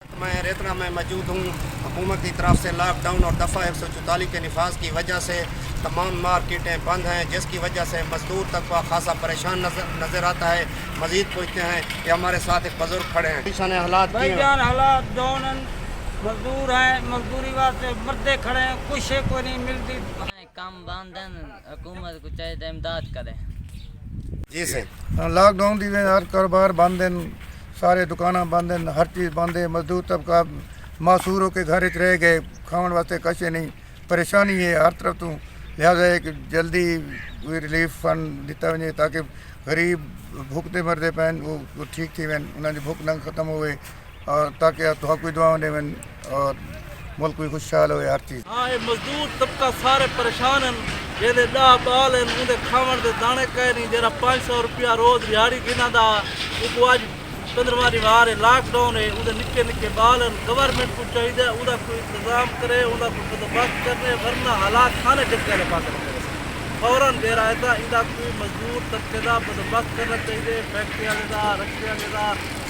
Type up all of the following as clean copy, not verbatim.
मैं रेतना में मौजूद हूँ। हुकूमत की तरफ से लॉकडाउन और दफ़ा 144 के नफाज की वजह से तमाम मार्केटें बंद हैं, जिसकी वजह से मजदूर तबका खासा परेशान नज़र आता है। मज़ीद पूछते हैं कि हमारे साथ एक बुजुर्ग खड़े हैं। किसान हालात हालात डॉन मजदूर हैं, मजदूरी वास्ते मर्दे खड़े हैं, कुछ कोई नहीं मिलती। काम बांधन हुकूमत को चाहिए इमदाद करे। जी से लॉकडाउन दी हर कारोबार बंद हैं, सारे दुकाना बंद हैं, हर चीज़ बंद है। मजदूर तबका मासूर होकर घर च रह गए, खाने वास्ते कश नहीं, परेशानी है हर तरफ तो। लिहाजा है कि जल्दी कोई रिलीफ फंड दिता वजे ताकि गरीब भुखते मरते पैन वो ठीक थी वन, उन्होंने भुख न ख़त्म होए और ताकि तो कोई दुआ वन और मुल्क कोई खुशहाल हो हर चीज़। हाँ, ये मजदूर तबका सारे परेशान हैं। जेदे 10 बाल हैं उनके खावन के दाने कह नहीं, जरा 500 रुपया रोज़ दिहाड़ी गिना दा वो अज 15वां दिवार है, लॉकडाउन है, उधर निक्के निक्के बाल हैं। गवर्नमेंट को चाहिए उदा कोई इंतजाम करे, उदा कोई बंदोबस्त करे, वरना हालात खाने जगह पास फौरन जरा ऐसा इदा कोई मजदूर तबके का बंदोबस्त करना चाहिए। फैक्ट्रिया का रखिया का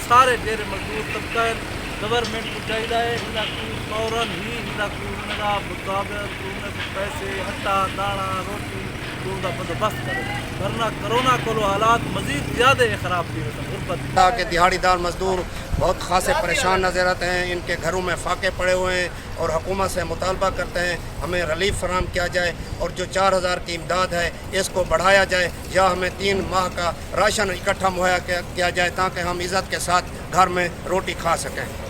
सारे जेरे मजदूर तबका है, गवर्नमेंट को चाहिए इदा कोई फौरन ही इदा कोई उनका मुताबिक उनके पैसे आटा दाना रोटी उनका बंदोबस्त करे, वरना कोरोना को हालात मजीद ज़्यादा ख़राब थी। के दिहाड़ीदार मजदूर बहुत खासे परेशान नज़र आते हैं, इनके घरों में फाके पड़े हुए हैं और हुकूमत से मुतालबा करते हैं हमें रिलीफ फराम किया जाए और जो 4000 की इमदाद है इसको बढ़ाया जाए या हमें 3 माह का राशन इकट्ठा मुहैया किया जाए ताकि हम इज़्ज़त के साथ घर में रोटी खा सकें।